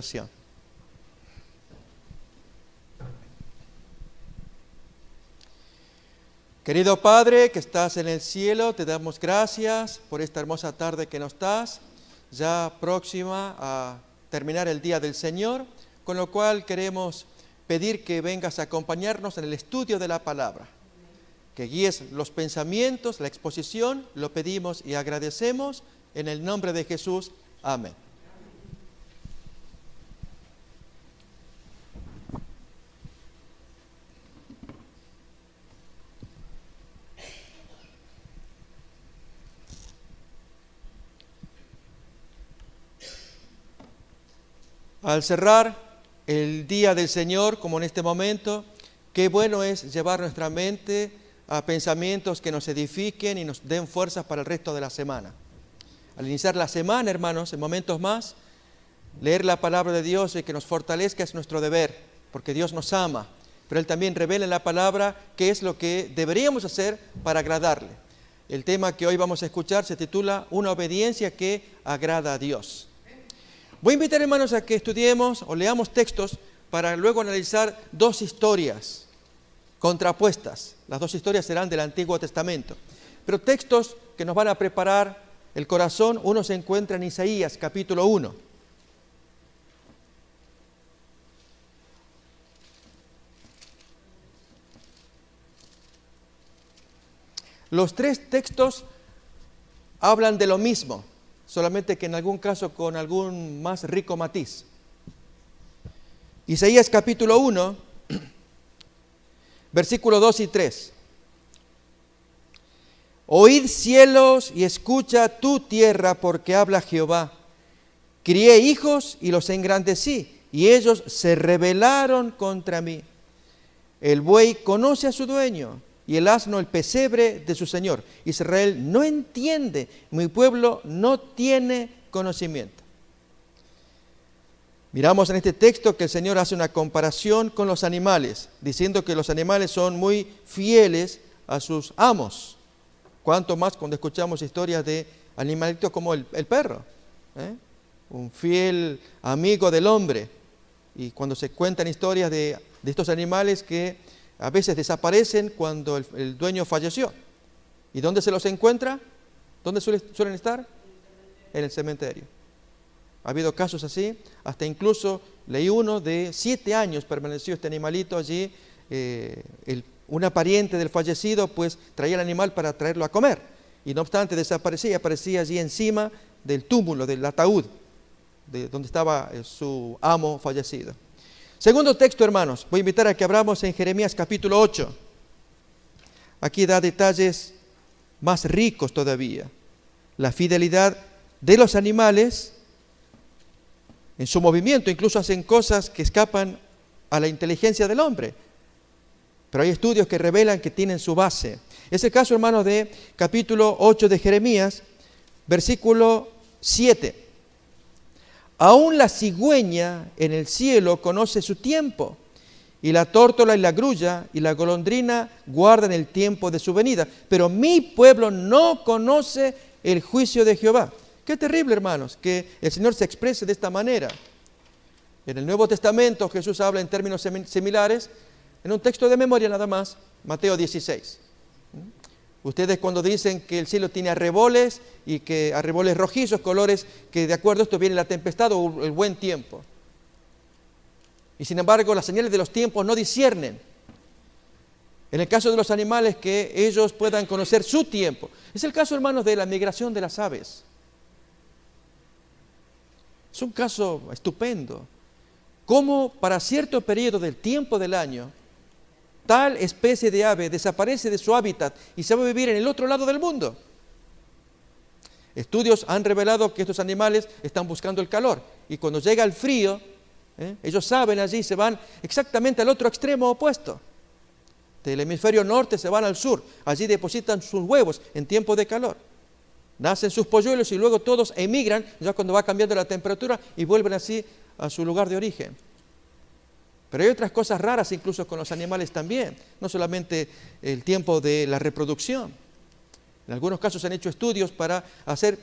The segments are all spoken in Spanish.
oración. Querido Padre que estás en el cielo, te damos gracias por esta hermosa tarde que nos das, ya próxima a terminar el día del Señor, con lo cual queremos pedir que vengas a acompañarnos en el estudio de la palabra, que guíes los pensamientos, la exposición, lo pedimos y agradecemos en el nombre de Jesús. Amén. Al cerrar el día del Señor, como en este momento, qué bueno es llevar nuestra mente a pensamientos que nos edifiquen y nos den fuerzas para el resto de la semana. Al iniciar la semana, hermanos, en momentos más, leer la palabra de Dios y que nos fortalezca es nuestro deber, porque Dios nos ama, pero Él también revela en la palabra qué es lo que deberíamos hacer para agradarle. El tema que hoy vamos a escuchar se titula Una obediencia que agrada a Dios. Voy a invitar, hermanos, a que estudiemos o leamos textos para luego analizar dos historias contrapuestas. Las dos historias serán del Antiguo Testamento, pero textos que nos van a preparar el corazón. Uno se encuentra en Isaías, capítulo 1. Los tres textos hablan de lo mismo, solamente que en algún caso con algún más rico matiz. Isaías capítulo 1, versículos 2 y 3. Oíd cielos y escucha tu tierra, porque habla Jehová. Crié hijos y los engrandecí, y ellos se rebelaron contra mí. El buey conoce a su dueño, y el asno el pesebre de su señor. Israel no entiende, mi pueblo no tiene conocimiento. Miramos en este texto que el Señor hace una comparación con los animales, diciendo que los animales son muy fieles a sus amos. Cuanto más cuando escuchamos historias de animalitos como el perro, un fiel amigo del hombre. Y cuando se cuentan historias de estos animales que a veces desaparecen cuando el dueño falleció. ¿Y dónde se los encuentra? ¿Dónde suelen estar? En el cementerio. Ha habido casos así, hasta incluso leí uno de 7 años permaneció este animalito allí. Una pariente del fallecido pues traía el animal para traerlo a comer. Y no obstante desaparecía, aparecía allí encima del túmulo, del ataúd, de donde estaba su amo fallecido. Segundo texto, hermanos, voy a invitar a que abramos en Jeremías capítulo 8. Aquí da detalles más ricos todavía. La fidelidad de los animales en su movimiento, incluso hacen cosas que escapan a la inteligencia del hombre. Pero hay estudios que revelan que tienen su base. Es el caso, hermanos, de capítulo 8 de Jeremías, versículo 7. Aún la cigüeña en el cielo conoce su tiempo, y la tórtola y la grulla y la golondrina guardan el tiempo de su venida. Pero mi pueblo no conoce el juicio de Jehová. Qué terrible, hermanos, que el Señor se exprese de esta manera. En el Nuevo Testamento Jesús habla en términos similares, en un texto de memoria nada más, Mateo 16. Ustedes cuando dicen que el cielo tiene arreboles y que arreboles rojizos, colores que de acuerdo a esto viene la tempestad o el buen tiempo. Y sin embargo las señales de los tiempos no disciernen. En el caso de los animales, que ellos puedan conocer su tiempo. Es el caso, hermanos, de la migración de las aves. Es un caso estupendo. Cómo para cierto periodo del tiempo del año tal especie de ave desaparece de su hábitat y se va a vivir en el otro lado del mundo. Estudios han revelado que estos animales están buscando el calor y cuando llega el frío, ellos saben allí, se van exactamente al otro extremo opuesto. Del hemisferio norte se van al sur, allí depositan sus huevos en tiempo de calor. Nacen sus polluelos y luego todos emigran ya cuando va cambiando la temperatura y vuelven así a su lugar de origen. Pero hay otras cosas raras incluso con los animales también, no solamente el tiempo de la reproducción. En algunos casos se han hecho estudios para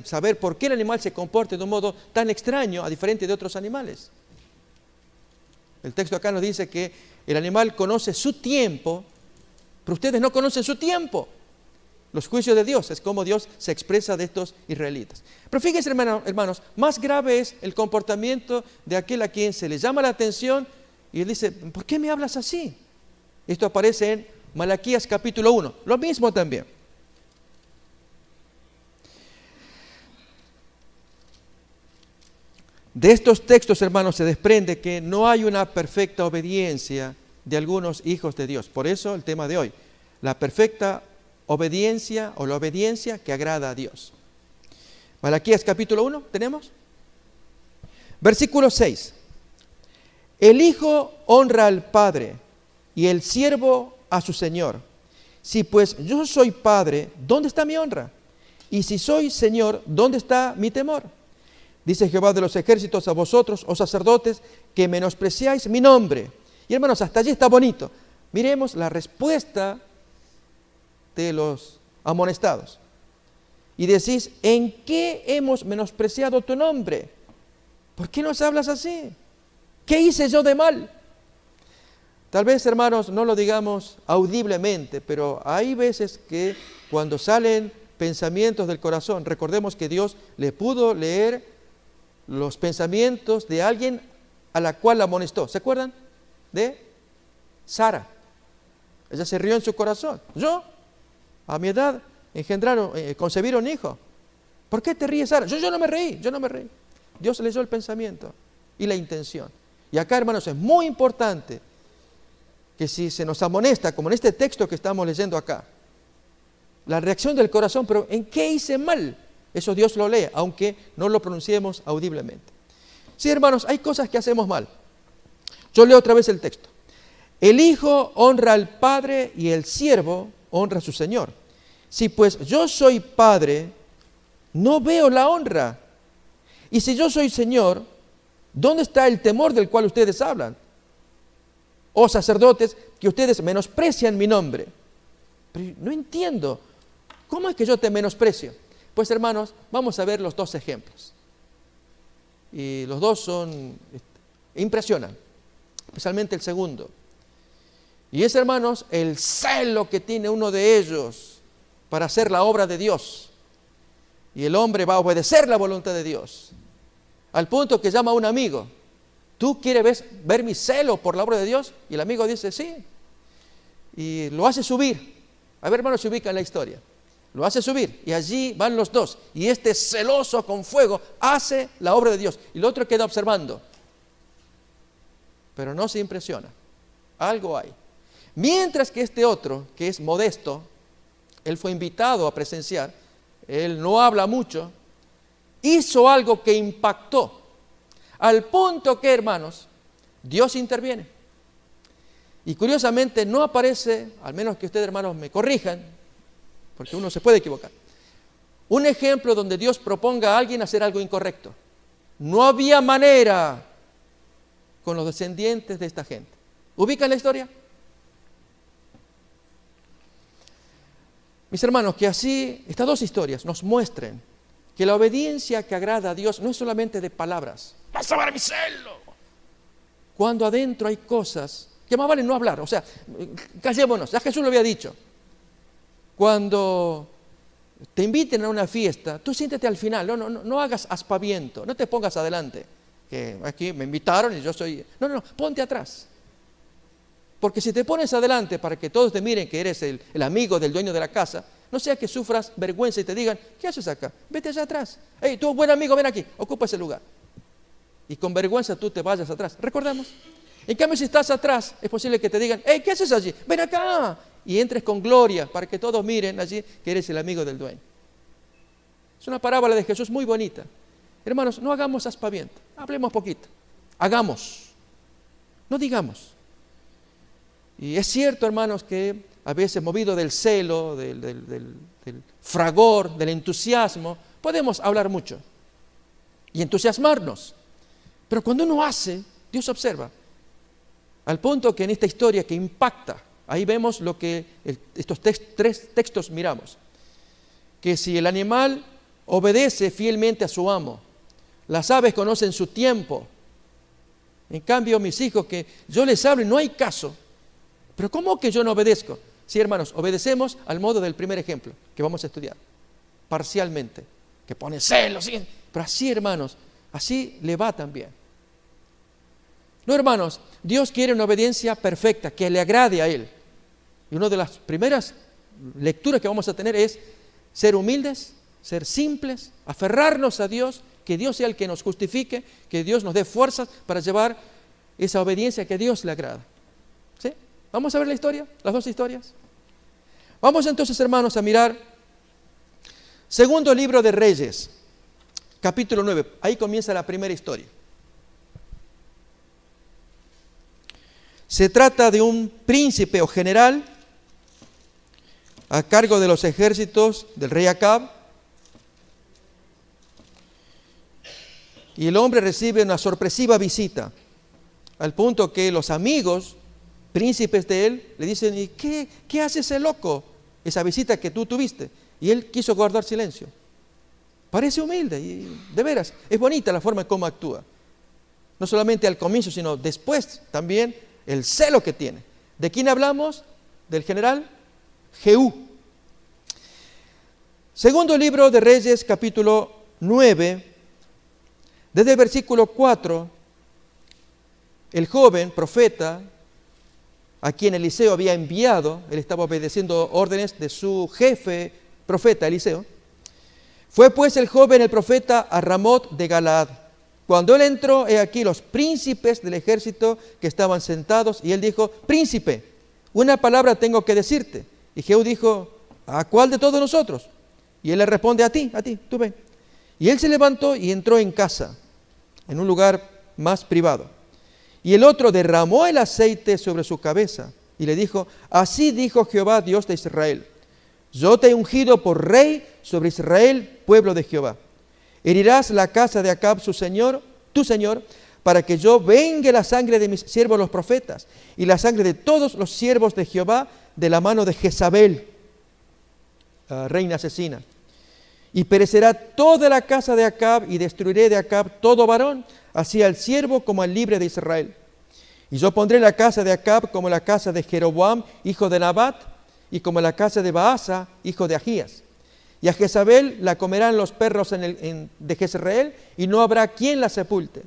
saber por qué el animal se comporta de un modo tan extraño a diferente de otros animales. El texto acá nos dice que el animal conoce su tiempo, pero ustedes no conocen su tiempo. Los juicios de Dios, es como Dios se expresa de estos israelitas. Pero fíjense, hermanos, más grave es el comportamiento de aquel a quien se le llama la atención y él dice, ¿por qué me hablas así? Esto aparece en Malaquías capítulo 1, lo mismo también. De estos textos, hermanos, se desprende que no hay una perfecta obediencia de algunos hijos de Dios. Por eso el tema de hoy, la perfecta obediencia o la obediencia que agrada a Dios. Malaquías capítulo 1, ¿tenemos? Versículo 6. El hijo honra al padre y el siervo a su señor. Si pues yo soy padre, ¿dónde está mi honra? Y si soy señor, ¿dónde está mi temor? Dice Jehová de los ejércitos a vosotros, oh sacerdotes, que menospreciáis mi nombre. Y hermanos, hasta allí está bonito. Miremos la respuesta de los amonestados. Y decís, ¿en qué hemos menospreciado tu nombre? ¿Por qué nos hablas así? ¿Qué hice yo de mal? Tal vez, hermanos, no lo digamos audiblemente, pero hay veces que cuando salen pensamientos del corazón, recordemos que Dios le pudo leer los pensamientos de alguien a la cual la amonestó. ¿Se acuerdan? De Sara. Ella se rió en su corazón. Yo, a mi edad, concebieron un hijo. ¿Por qué te ríes, Sara? Yo no me reí. Dios leyó el pensamiento y la intención. Y acá, hermanos, es muy importante que si se nos amonesta, como en este texto que estamos leyendo acá, la reacción del corazón, pero ¿en qué hice mal? Eso Dios lo lee, aunque no lo pronunciemos audiblemente. Sí, hermanos, hay cosas que hacemos mal. Yo leo otra vez el texto. El hijo honra al padre y el siervo honra a su señor. Si pues yo soy padre, no veo la honra. Y si yo soy señor, ¿dónde está el temor del cual ustedes hablan? Oh sacerdotes, que ustedes menosprecian mi nombre. Pero no entiendo. ¿Cómo es que yo te menosprecio? Pues hermanos, vamos a ver los dos ejemplos. Y los dos impresionan, especialmente el segundo. Y es, hermanos, el celo que tiene uno de ellos para hacer la obra de Dios. Y el hombre va a obedecer la voluntad de Dios. Al punto que llama a un amigo. ¿Tú quieres ver mi celo por la obra de Dios? Y el amigo dice, sí. Y lo hace subir. A ver, hermanos, se ubica en la historia. Lo hace subir y allí van los dos. Y este celoso con fuego hace la obra de Dios. Y el otro queda observando. Pero no se impresiona. Algo hay. Mientras que este otro, que es modesto, él fue invitado a presenciar, él no habla mucho, hizo algo que impactó. Al punto que, hermanos, Dios interviene. Y curiosamente no aparece, al menos que ustedes, hermanos, me corrijan, porque uno se puede equivocar, un ejemplo donde Dios proponga a alguien hacer algo incorrecto. No había manera con los descendientes de esta gente. ¿Ubican la historia? Mis hermanos, que así estas dos historias nos muestren que la obediencia que agrada a Dios no es solamente de palabras. ¡Vas a ver mi celo! Cuando adentro hay cosas que más vale no hablar. O sea, callémonos, ya Jesús lo había dicho. Cuando te inviten a una fiesta, tú siéntate al final, no hagas aspaviento, no te pongas adelante, que aquí me invitaron y yo soy... No, ponte atrás. Porque si te pones adelante para que todos te miren que eres el amigo del dueño de la casa, no sea que sufras vergüenza y te digan, ¿qué haces acá? Vete allá atrás. Hey, tú buen amigo, ven aquí, ocupa ese lugar. Y con vergüenza tú te vayas atrás. ¿Recordamos? En cambio, si estás atrás, es posible que te digan, hey, ¿qué haces allí? Ven acá. Y entres con gloria para que todos miren allí que eres el amigo del dueño. Es una parábola de Jesús muy bonita. Hermanos, no hagamos aspaviento, hablemos poquito. Hagamos, no digamos. Y es cierto, hermanos, que a veces movido del celo, del fragor, del entusiasmo, podemos hablar mucho y entusiasmarnos. Pero cuando uno hace, Dios observa. Al punto que en esta historia que impacta, ahí vemos lo que estos tres textos miramos. Que si el animal obedece fielmente a su amo, las aves conocen su tiempo, En cambio, mis hijos, que yo les hablo y no hay caso. Pero ¿cómo que yo no obedezco? Sí, hermanos, obedecemos al modo del primer ejemplo que vamos a estudiar, parcialmente, que pone celos, ¿sí? Pero así, hermanos, así le va también. No, hermanos, Dios quiere una obediencia perfecta, que le agrade a Él. Y una de las primeras lecturas que vamos a tener es ser humildes, ser simples, aferrarnos a Dios, que Dios sea el que nos justifique, que Dios nos dé fuerzas para llevar esa obediencia que a Dios le agrada. ¿Sí? Vamos a ver la historia, las dos historias. Vamos entonces, hermanos, a mirar segundo libro de Reyes, capítulo 9. Ahí comienza la primera historia. Se trata de un príncipe o general a cargo de los ejércitos del rey Acab. Y el hombre recibe una sorpresiva visita, al punto que los amigos, príncipes de él, le dicen: ¿y qué hace ese loco? Esa visita que tú tuviste. Y él quiso guardar silencio. Parece humilde y de veras, es bonita la forma en cómo actúa. No solamente al comienzo, sino después también el celo que tiene. ¿De quién hablamos? Del general Jehú. Segundo libro de Reyes, capítulo 9, desde el versículo 4, el joven profeta, a quien Eliseo había enviado, él estaba obedeciendo órdenes de su jefe profeta, Eliseo. Fue pues el joven, el profeta, a Ramot de Galaad. Cuando él entró, he aquí los príncipes del ejército que estaban sentados, y él dijo: príncipe, una palabra tengo que decirte. Y Jehú dijo: ¿a cuál de todos nosotros? Y él le responde: a ti, tú ven. Y él se levantó y entró en casa, en un lugar más privado. Y el otro derramó el aceite sobre su cabeza y le dijo: así dijo Jehová, Dios de Israel: yo te he ungido por rey sobre Israel, pueblo de Jehová. Herirás la casa de Acab, su señor, tu señor, para que yo vengue la sangre de mis siervos los profetas y la sangre de todos los siervos de Jehová de la mano de Jezabel, reina asesina. Y perecerá toda la casa de Acab, y destruiré de Acab todo varón, así al siervo como al libre de Israel. Y yo pondré la casa de Acab como la casa de Jeroboam, hijo de Nabat, y como la casa de Baasa, hijo de Ahías. Y a Jezabel la comerán los perros de Jezreel, y no habrá quien la sepulte.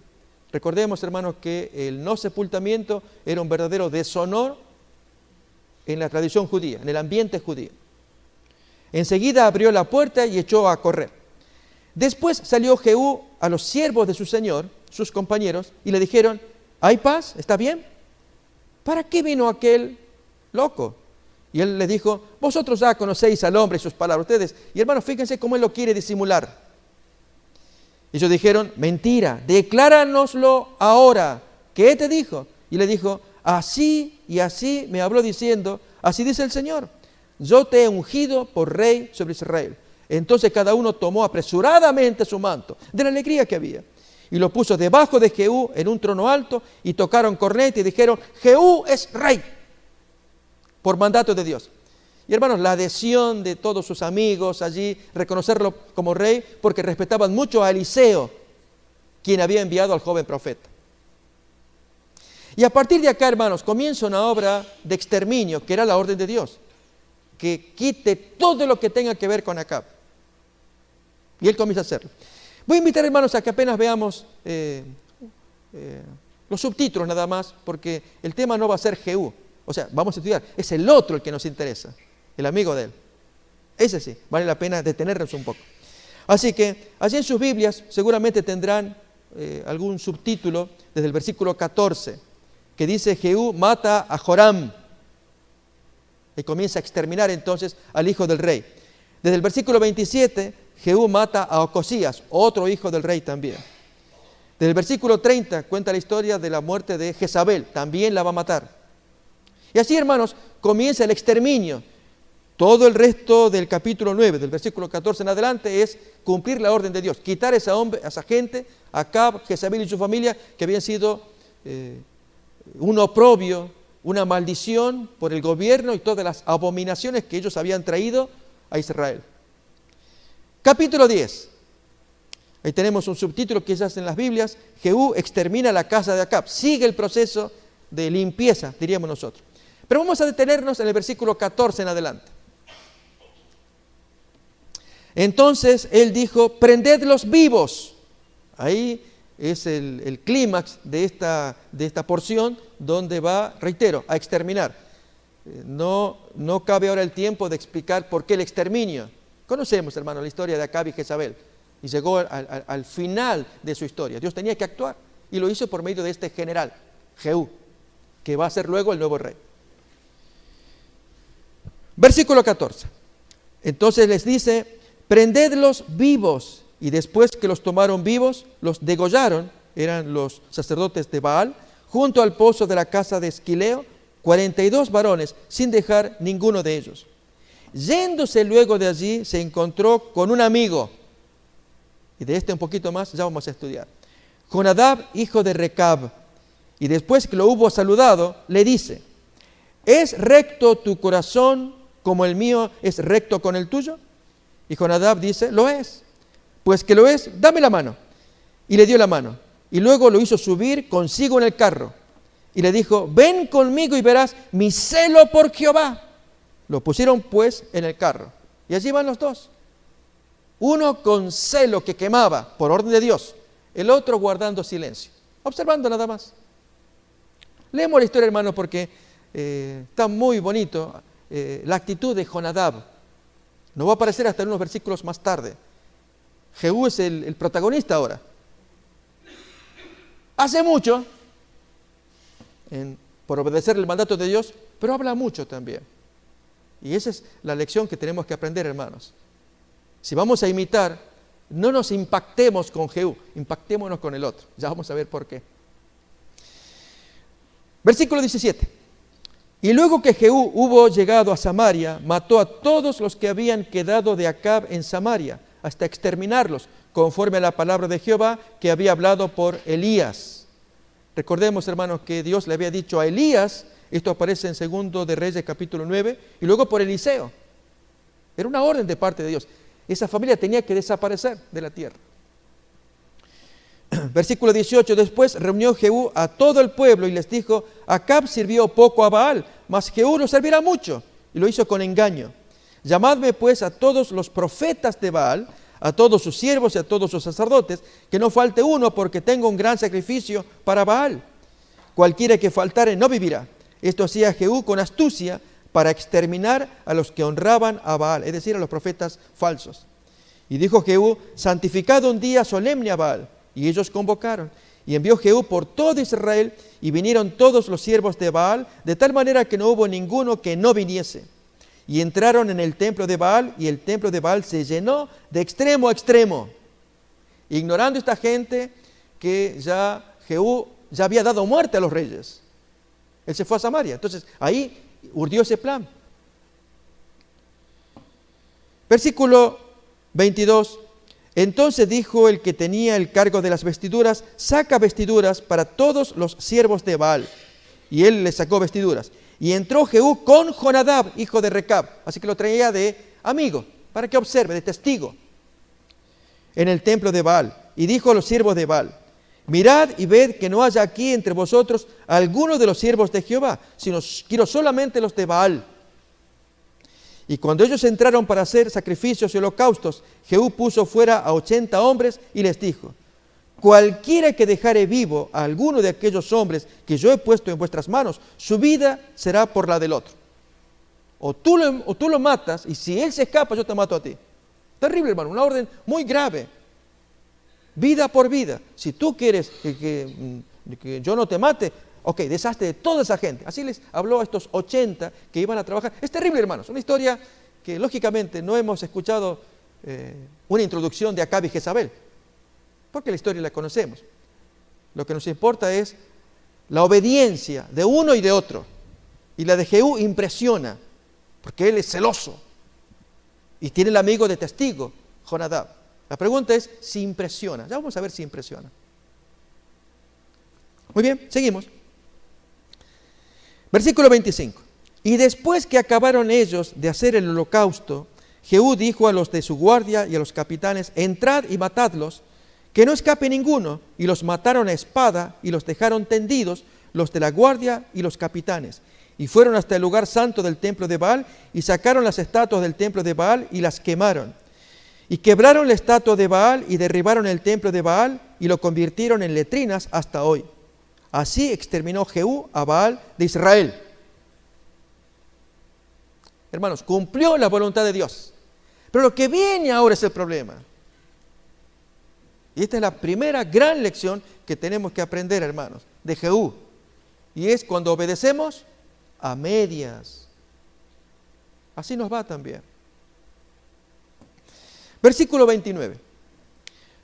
Recordemos, hermanos, que el no sepultamiento era un verdadero deshonor en la tradición judía, en el ambiente judío. Enseguida abrió la puerta y echó a correr. Después salió Jehú a los siervos de su señor, sus compañeros, y le dijeron: ¿hay paz? ¿Está bien? ¿Para qué vino aquel loco? Y él les dijo: vosotros ya conocéis al hombre y sus palabras, ustedes. Y hermanos, fíjense cómo él lo quiere disimular. Y ellos dijeron: mentira, decláranoslo ahora. ¿Qué te dijo? Y le dijo: así y así me habló diciendo: así dice el Señor, yo te he ungido por rey sobre Israel. Entonces cada uno tomó apresuradamente su manto, de la alegría que había, y lo puso debajo de Jehú en un trono alto, y tocaron corneta y dijeron: Jehú es rey, por mandato de Dios. Y hermanos, la adhesión de todos sus amigos allí, reconocerlo como rey, porque respetaban mucho a Eliseo, quien había enviado al joven profeta. Y a partir de acá, hermanos, comienza una obra de exterminio, que era la orden de Dios, que quite todo lo que tenga que ver con Acab. Y él comienza a hacerlo. Voy a invitar, hermanos, a que apenas veamos los subtítulos nada más, porque el tema no va a ser Jehú. O sea, vamos a estudiar, es el otro el que nos interesa, el amigo de él. Ese sí, vale la pena detenernos un poco. Así que, allí en sus Biblias seguramente tendrán algún subtítulo desde el versículo 14, que dice: Jehú mata a Joram, y comienza a exterminar entonces al hijo del rey. Desde el versículo 27, Jehú mata a Ocosías, otro hijo del rey también. Desde el versículo 30 cuenta la historia de la muerte de Jezabel, también la va a matar. Y así, hermanos, comienza el exterminio. Todo el resto del capítulo 9, del versículo 14 en adelante, es cumplir la orden de Dios, quitar a esa gente, Acab, Jezabel y su familia, que habían sido un oprobio, una maldición por el gobierno y todas las abominaciones que ellos habían traído a Israel. Capítulo 10. Ahí tenemos un subtítulo quizás en las Biblias: Jehú extermina la casa de Acab. Sigue el proceso de limpieza, diríamos nosotros. Pero vamos a detenernos en el versículo 14 en adelante. Entonces él dijo: prendedlos vivos. Ahí es el clímax de esta porción, donde va, reitero, a exterminar. No cabe ahora el tiempo de explicar por qué el exterminio. Conocemos, hermano, la historia de Acab y Jezabel, y llegó al final de su historia. Dios tenía que actuar, y lo hizo por medio de este general, Jehú, que va a ser luego el nuevo rey. Versículo 14. Entonces les dice: prendedlos vivos. Y después que los tomaron vivos, los degollaron, eran los sacerdotes de Baal, junto al pozo de la casa de Esquileo, 42 varones, sin dejar ninguno de ellos. Yéndose luego de allí, se encontró con un amigo, y de este un poquito más ya vamos a estudiar, Jonadab, hijo de Recab. Y después que lo hubo saludado, le dice: ¿es recto tu corazón como el mío es recto con el tuyo? Y Jonadab dice: lo es. Pues que lo es, dame la mano. Y le dio la mano. Y luego lo hizo subir consigo en el carro. Y le dijo: ven conmigo y verás mi celo por Jehová. Lo pusieron pues en el carro. Y allí van los dos. Uno con celo que quemaba por orden de Dios. El otro guardando silencio. Observando nada más. Leemos la historia, hermano, porque está muy bonito la actitud de Jonadab. No va a aparecer hasta en unos versículos más tarde. Jehú es el protagonista ahora. Hace mucho, por obedecer el mandato de Dios, pero habla mucho también. Y esa es la lección que tenemos que aprender, hermanos. Si vamos a imitar, no nos impactemos con Jehú, impactémonos con el otro. Ya vamos a ver por qué. Versículo 17. Y luego que Jehú hubo llegado a Samaria, mató a todos los que habían quedado de Acab en Samaria, hasta exterminarlos, conforme a la palabra de Jehová que había hablado por Elías. Recordemos, hermanos, que Dios le había dicho a Elías, esto aparece en 2 de Reyes capítulo 9, y luego por Eliseo. Era una orden de parte de Dios. Esa familia tenía que desaparecer de la tierra. Versículo 18, después reunió Jehú a todo el pueblo y les dijo: Acab sirvió poco a Baal, mas Jehú lo servirá mucho, y lo hizo con engaño. Llamadme pues a todos los profetas de Baal, a todos sus siervos y a todos sus sacerdotes, que no falte uno, porque tengo un gran sacrificio para Baal. Cualquiera que faltare no vivirá. Esto hacía Jehú con astucia para exterminar a los que honraban a Baal, es decir, a los profetas falsos. Y dijo Jehú: santificad un día solemne a Baal. Y ellos convocaron. Y envió Jehú por todo Israel, y vinieron todos los siervos de Baal, de tal manera que no hubo ninguno que no viniese. Y entraron en el templo de Baal, y el templo de Baal se llenó de extremo a extremo. Ignorando esta gente que Jehú ya había dado muerte a los reyes. Él se fue a Samaria. Entonces ahí urdió ese plan. Versículo 22. Entonces dijo el que tenía el cargo de las vestiduras: saca vestiduras para todos los siervos de Baal. Y él les sacó vestiduras. Y entró Jehú con Jonadab, hijo de Recab, así que lo traía de amigo, para que observe, de testigo, en el templo de Baal. Y dijo a los siervos de Baal: mirad y ved que no haya aquí entre vosotros alguno de los siervos de Jehová, sino quiero solamente los de Baal. Y cuando ellos entraron para hacer sacrificios y holocaustos, Jehú puso fuera a 80 hombres y les dijo: cualquiera que dejare vivo a alguno de aquellos hombres que yo he puesto en vuestras manos, su vida será por la del otro. O tú lo matas, y si él se escapa, yo te mato a ti. Terrible, hermano, una orden muy grave. Vida por vida. Si tú quieres que yo no te mate, ok, deshazte de toda esa gente. Así les habló a estos 80 que iban a trabajar. Es terrible, hermanos, una historia que lógicamente no hemos escuchado una introducción de Acab y Jezabel, porque la historia la conocemos. Lo que nos importa es la obediencia de uno y de otro. Y la de Jehú impresiona, porque él es celoso y tiene el amigo de testigo, Jonadab. La pregunta es si impresiona. Ya vamos a ver si impresiona. Muy bien, seguimos. Versículo 25. Y después que acabaron ellos de hacer el holocausto, Jehú dijo a los de su guardia y a los capitanes: entrad y matadlos, que no escape ninguno, y los mataron a espada y los dejaron tendidos, los de la guardia y los capitanes. Y fueron hasta el lugar santo del templo de Baal y sacaron las estatuas del templo de Baal y las quemaron. Y quebraron la estatua de Baal y derribaron el templo de Baal y lo convirtieron en letrinas hasta hoy. Así exterminó Jehú a Baal de Israel. Hermanos, cumplió la voluntad de Dios. Pero lo que viene ahora es el problema. Y esta es la primera gran lección que tenemos que aprender, hermanos, de Jehú. Y es cuando obedecemos a medias. Así nos va también. Versículo 29.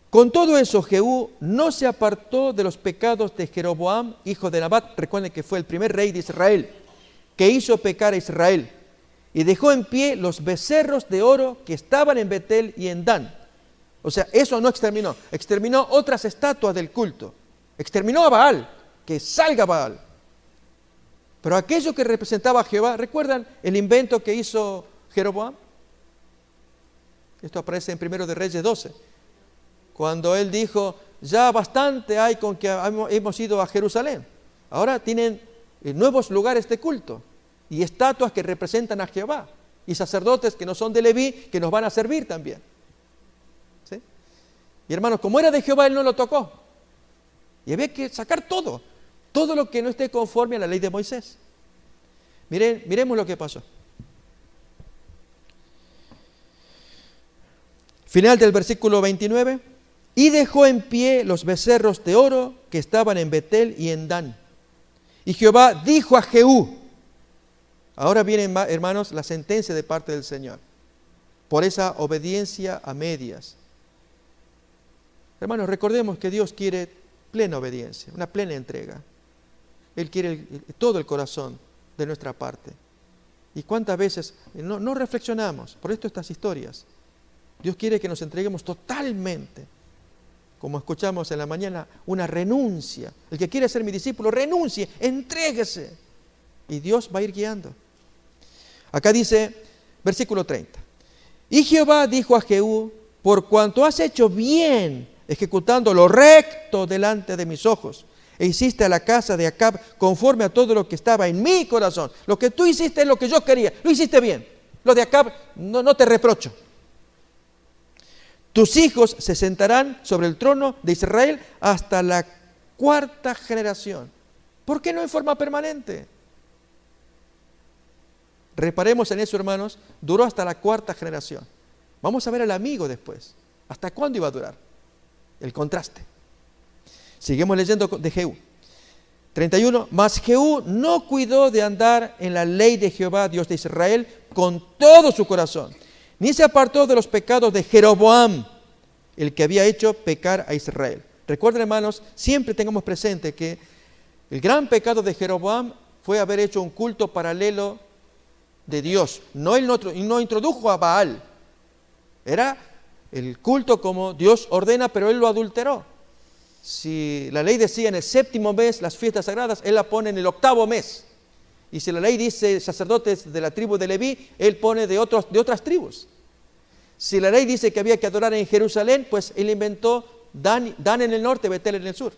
Con todo eso, Jehú no se apartó de los pecados de Jeroboam, hijo de Nabat. Recuerden que fue el primer rey de Israel, que hizo pecar a Israel. Y dejó en pie los becerros de oro que estaban en Betel y en Dan. O sea, eso no exterminó. Exterminó otras estatuas del culto. Exterminó a Baal, que salga Baal. Pero aquello que representaba a Jehová, ¿recuerdan el invento que hizo Jeroboam? Esto aparece en 1 de Reyes 12. Cuando él dijo, ya bastante hay con que hemos ido a Jerusalén. Ahora tienen nuevos lugares de culto y estatuas que representan a Jehová. Y sacerdotes que no son de Leví, que nos van a servir también. ¿Sí? Y hermanos, como era de Jehová, él no lo tocó. Y había que sacar todo lo que no esté conforme a la ley de Moisés. Miremos lo que pasó. Final del versículo 29. Y dejó en pie los becerros de oro que estaban en Betel y en Dan. Y Jehová dijo a Jehú. Ahora viene, hermanos, la sentencia de parte del Señor. Por esa obediencia a medias. Hermanos, recordemos que Dios quiere plena obediencia, una plena entrega. Él quiere todo el corazón de nuestra parte. ¿Y cuántas veces no reflexionamos? Por esto estas historias. Dios quiere que nos entreguemos totalmente. Como escuchamos en la mañana, una renuncia. El que quiere ser mi discípulo, renuncie, entréguese. Y Dios va a ir guiando. Acá dice, versículo 30. Y Jehová dijo a Jehú, por cuanto has hecho bien, ejecutando lo recto delante de mis ojos, e hiciste a la casa de Acab conforme a todo lo que estaba en mi corazón. Lo que tú hiciste es lo que yo quería, lo hiciste bien. Lo de Acab no te reprocho. Tus hijos se sentarán sobre el trono de Israel hasta la 4ª generación. ¿Por qué no en forma permanente? Reparemos en eso, hermanos, duró hasta la 4ª generación. Vamos a ver al amigo después. ¿Hasta cuándo iba a durar? El contraste. Seguimos leyendo de Jehú. 31. Mas Jehú no cuidó de andar en la ley de Jehová, Dios de Israel, con todo su corazón, ni se apartó de los pecados de Jeroboam, el que había hecho pecar a Israel. Recuerden, hermanos, siempre tengamos presente que el gran pecado de Jeroboam fue haber hecho un culto paralelo de Dios. Él no introdujo a Baal. Era el culto como Dios ordena, pero él lo adulteró. Si la ley decía en el 7º mes las fiestas sagradas, él la pone en el 8º mes. Y si la ley dice sacerdotes de la tribu de Leví, él pone de otras tribus. Si la ley dice que había que adorar en Jerusalén, pues él inventó Dan en el norte, Betel en el sur.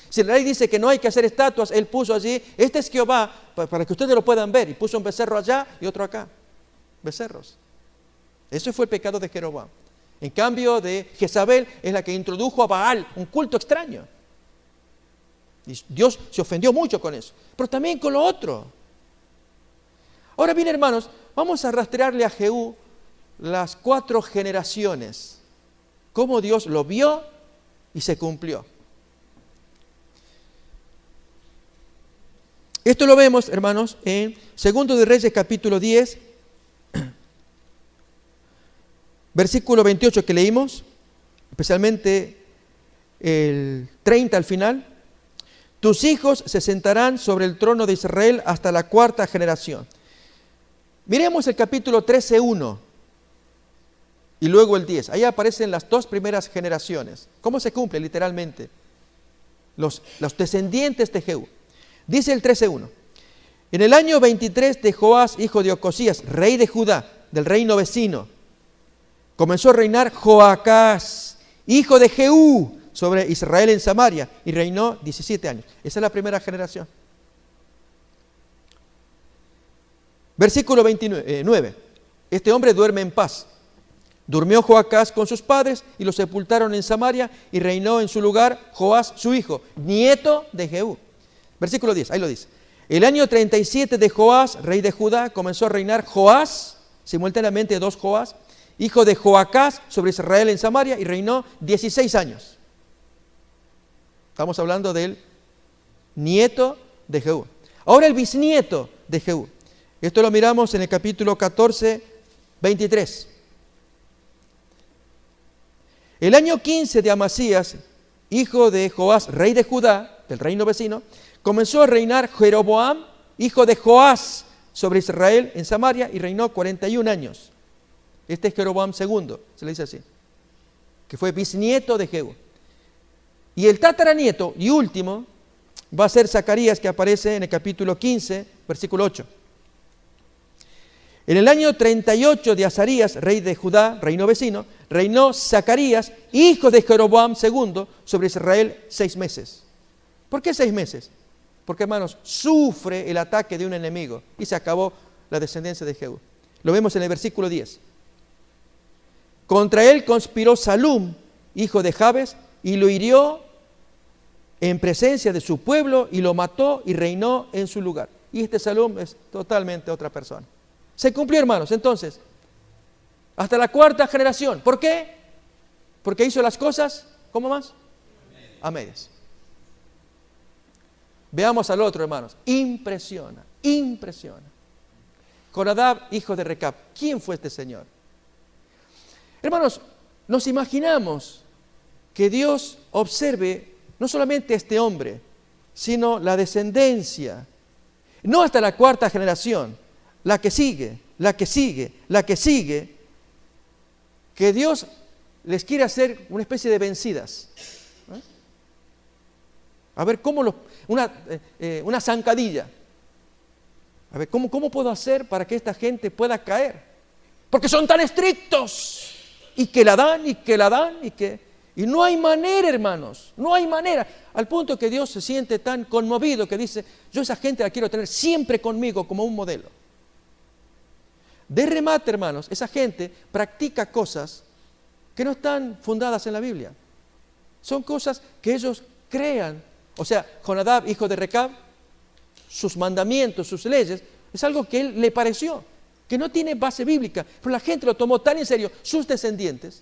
Si la ley dice que no hay que hacer estatuas, él puso allí, este es Jehová, para que ustedes lo puedan ver, y puso un becerro allá y otro acá. Becerros. Eso fue el pecado de Jeroboam. En cambio de Jezabel es la que introdujo a Baal, un culto extraño. Y Dios se ofendió mucho con eso, pero también con lo otro. Ahora bien, hermanos, vamos a rastrearle a Jehú las 4 generaciones, cómo Dios lo vio y se cumplió. Esto lo vemos, hermanos, en 2 de Reyes capítulo 10, versículo 28 que leímos, especialmente el 30 al final. Tus hijos se sentarán sobre el trono de Israel hasta la 4ª generación. Miremos el capítulo 13:1 y luego el 10. Ahí aparecen las 2 primeras generaciones. ¿Cómo se cumple literalmente? Los descendientes de Jehú. Dice el 13:1. En el año 23 de Joás, hijo de Ocosías, rey de Judá, del reino vecino, comenzó a reinar Joacás, hijo de Jehú, sobre Israel en Samaria, y reinó 17 años. Esa es la primera generación. Versículo 29. Este hombre duerme en paz. Durmió Joacás con sus padres y lo sepultaron en Samaria y reinó en su lugar Joás, su hijo, nieto de Jehú. Versículo 10, ahí lo dice. El año 37 de Joás, rey de Judá, comenzó a reinar Joás, simultáneamente dos Joás, hijo de Joacás, sobre Israel en Samaria y reinó 16 años. Estamos hablando del nieto de Jehú. Ahora el bisnieto de Jehú. Esto lo miramos en el capítulo 14, 23. El año 15 de Amasías, hijo de Joás, rey de Judá, del reino vecino, comenzó a reinar Jeroboam, hijo de Joás, sobre Israel en Samaria y reinó 41 años. Este es Jeroboam II, se le dice así, que fue bisnieto de Jehú. Y el tataranieto y último va a ser Zacarías, que aparece en el capítulo 15, versículo 8. En el año 38 de Azarías, rey de Judá, reino vecino, reinó Zacarías, hijo de Jeroboam II, sobre Israel 6 meses. ¿Por qué 6 meses? Porque, hermanos, sufre el ataque de un enemigo y se acabó la descendencia de Jehú. Lo vemos en el versículo 10. Contra él conspiró Salum, hijo de Jabes, y lo hirió en presencia de su pueblo y lo mató y reinó en su lugar. Y este Salum es totalmente otra persona. Se cumplió, hermanos, entonces, hasta la 4ª generación. ¿Por qué? Porque hizo las cosas, ¿cómo más? A medias. Veamos al otro, hermanos. Impresiona, impresiona. Jonadab, hijo de Recab. ¿Quién fue este señor? Hermanos, nos imaginamos que Dios observe no solamente a este hombre, sino la descendencia. No hasta la 4ª generación, la que sigue, la que sigue, la que sigue, que Dios les quiere hacer una especie de vencidas. A ver, ¿cómo una zancadilla? A ver, ¿cómo puedo hacer para que esta gente pueda caer? Porque son tan estrictos. Y que la dan, y que la dan, y no hay manera, hermanos, no hay manera. Al punto que Dios se siente tan conmovido que dice, yo esa gente la quiero tener siempre conmigo como un modelo. De remate, hermanos, esa gente practica cosas que no están fundadas en la Biblia. Son cosas que ellos crean. O sea, Jonadab, hijo de Recab, sus mandamientos, sus leyes, es algo que él le pareció, que no tiene base bíblica, pero la gente lo tomó tan en serio, sus descendientes,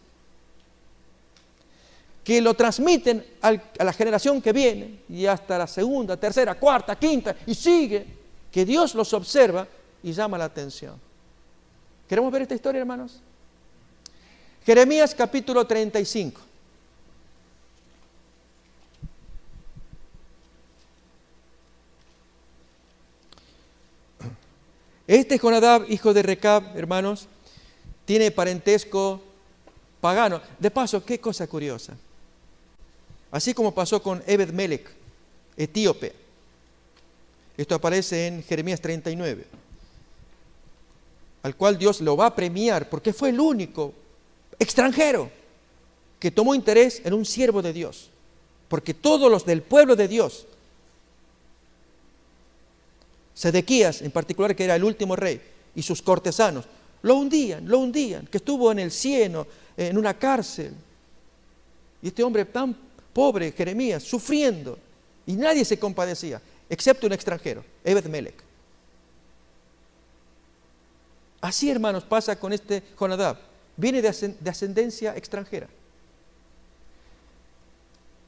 que lo transmiten a la generación que viene, y hasta la 2ª, 3ª, 4ª, 5ª, y sigue, que Dios los observa y llama la atención. ¿Queremos ver esta historia, hermanos? Jeremías capítulo 35. Este Jonadab, hijo de Recab, hermanos, tiene parentesco pagano. De paso, qué cosa curiosa. Así como pasó con Ebed-Melech, etíope. Esto aparece en Jeremías 39. Al cual Dios lo va a premiar porque fue el único extranjero que tomó interés en un siervo de Dios. Porque todos los del pueblo de Dios, Sedequías en particular, que era el último rey, y sus cortesanos, lo hundían, que estuvo en el cieno, en una cárcel. Y este hombre tan pobre, Jeremías, sufriendo, y nadie se compadecía, excepto un extranjero, Ebed-Melech. Así, hermanos, pasa con este Jonadab. Viene de ascendencia extranjera.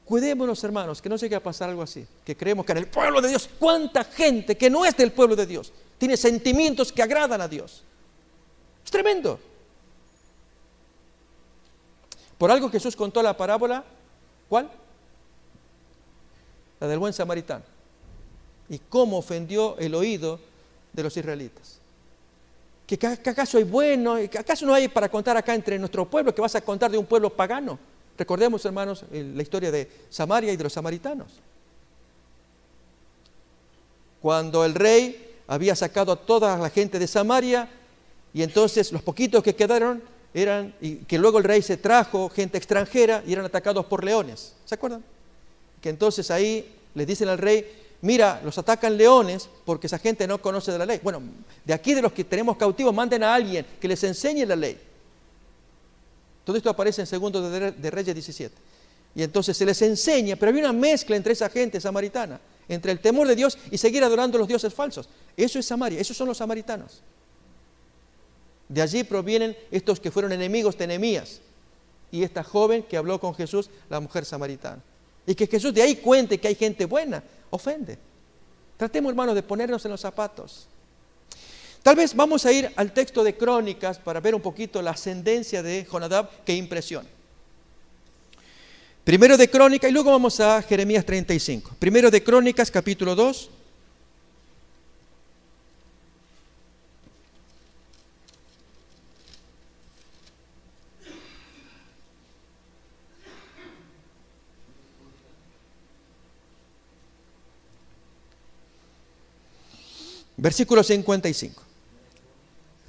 Cuidémonos, hermanos, que no llegue a pasar algo así, que creemos que en el pueblo de Dios, cuánta gente que no es del pueblo de Dios, tiene sentimientos que agradan a Dios. Es tremendo. Por algo Jesús contó la parábola, ¿cuál? La del buen samaritano. Y cómo ofendió el oído de los israelitas. ¿Que acaso hay bueno? ¿Acaso no hay para contar acá entre nuestro pueblo que vas a contar de un pueblo pagano? Recordemos, hermanos, la historia de Samaria y de los samaritanos. Cuando el rey había sacado a toda la gente de Samaria y entonces los poquitos que quedaron y que luego el rey se trajo gente extranjera y eran atacados por leones. ¿Se acuerdan? Que entonces ahí le dicen al rey, mira, los atacan leones porque esa gente no conoce de la ley. Bueno, de aquí de los que tenemos cautivos, manden a alguien que les enseñe la ley. Todo esto aparece en 2 de Reyes 17. Y entonces se les enseña, pero había una mezcla entre esa gente samaritana, entre el temor de Dios y seguir adorando a los dioses falsos. Eso es Samaria, esos son los samaritanos. De allí provienen estos que fueron enemigos de Nehemías y esta joven que habló con Jesús, la mujer samaritana. Y que Jesús de ahí cuente que hay gente buena, ofende. Tratemos, hermanos, de ponernos en los zapatos. Tal vez vamos a ir al texto de Crónicas para ver un poquito la ascendencia de Jonadab que impresiona. Primero de Crónicas y luego vamos a Jeremías 35. Primero de Crónicas, capítulo 2. Versículo 55.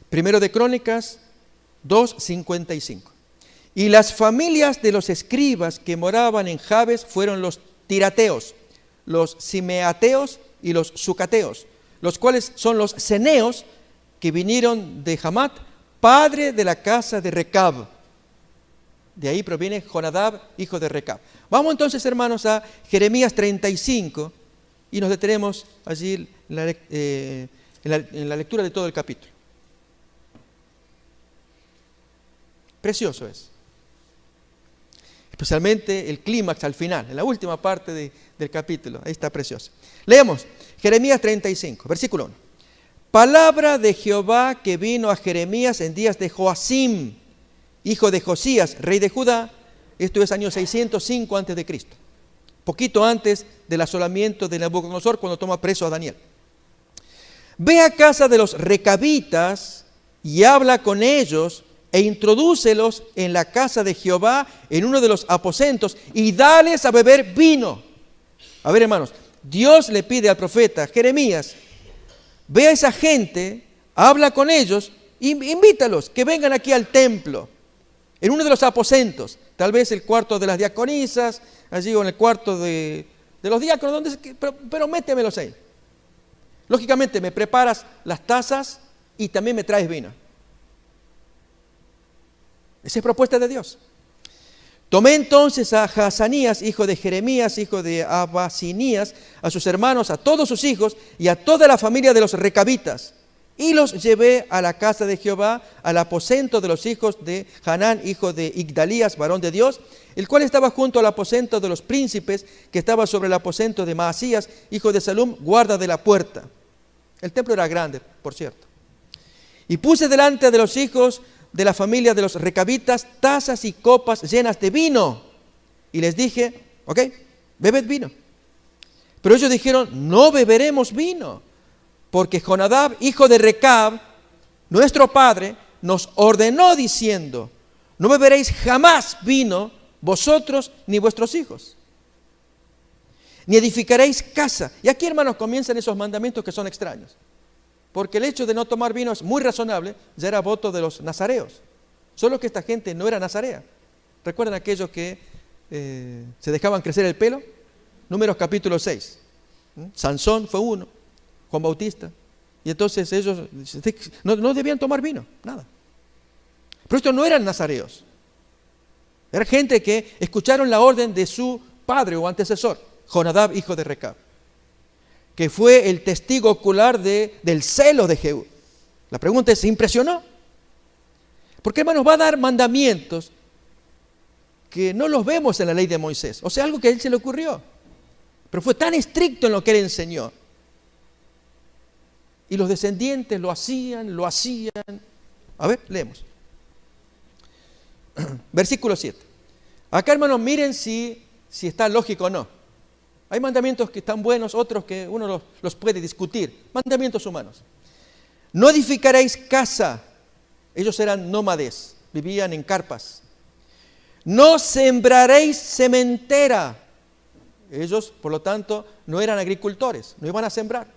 Primero de Crónicas 2:55. Y las familias de los escribas que moraban en Jabes fueron los tirateos, los simeateos y los sucateos, los cuales son los ceneos que vinieron de Hamat, padre de la casa de Recab. De ahí proviene Jonadab, hijo de Recab. Vamos entonces, hermanos, a Jeremías 35 y nos detenemos allí en la lectura de todo el capítulo. Precioso es. Especialmente el clímax al final, en la última parte del capítulo. Ahí está precioso. Leemos Jeremías 35, versículo 1. Palabra de Jehová que vino a Jeremías en días de Joacim, hijo de Josías, rey de Judá. Esto es año 605 a.C., poquito antes del asolamiento de Nabucodonosor cuando toma preso a Daniel. Ve a casa de los recabitas y habla con ellos e introdúcelos en la casa de Jehová en uno de los aposentos y dales a beber vino. A ver, hermanos, Dios le pide al profeta Jeremías, ve a esa gente, habla con ellos, invítalos, que vengan aquí al templo, en uno de los aposentos, tal vez el cuarto de las diaconisas, allí o en el cuarto de los diáconos, pero métemelos ahí. Lógicamente me preparas las tazas y también me traes vino. Esa es propuesta de Dios. Tomé entonces a Hazanías, hijo de Jeremías, hijo de Abasinías, a sus hermanos, a todos sus hijos y a toda la familia de los recabitas, y los llevé a la casa de Jehová, al aposento de los hijos de Hanán, hijo de Igdalías, varón de Dios, el cual estaba junto al aposento de los príncipes, que estaba sobre el aposento de Maasías, hijo de Salum, guarda de la puerta. El templo era grande, por cierto. Y puse delante de los hijos de la familia de los recabitas tazas y copas llenas de vino. Y les dije, ok, bebed vino. Pero ellos dijeron, no beberemos vino, porque Jonadab, hijo de Recab, nuestro padre, nos ordenó diciendo, no beberéis jamás vino, vosotros ni vuestros hijos, ni edificaréis casa. Y aquí, hermanos, comienzan esos mandamientos que son extraños. Porque el hecho de no tomar vino es muy razonable, ya era voto de los nazareos. Solo que esta gente no era nazarea. ¿Recuerdan aquellos que se dejaban crecer el pelo? Números capítulo 6. Sansón fue uno, Juan Bautista. Y entonces ellos no debían tomar vino, nada. Pero estos no eran nazareos. Era gente que escucharon la orden de su padre o antecesor, Jonadab, hijo de Recab, que fue el testigo ocular del celo de Jehú. La pregunta es, ¿se impresionó? Porque, hermanos, va a dar mandamientos que no los vemos en la ley de Moisés. O sea, algo que a él se le ocurrió. Pero fue tan estricto en lo que él enseñó. Y los descendientes lo hacían. A ver, leemos. Versículo 7. Acá, hermanos, miren si está lógico o no. Hay mandamientos que están buenos, otros que uno los puede discutir. Mandamientos humanos. No edificaréis casa. Ellos eran nómades, vivían en carpas. No sembraréis sementera. Ellos, por lo tanto, no eran agricultores, no iban a sembrar.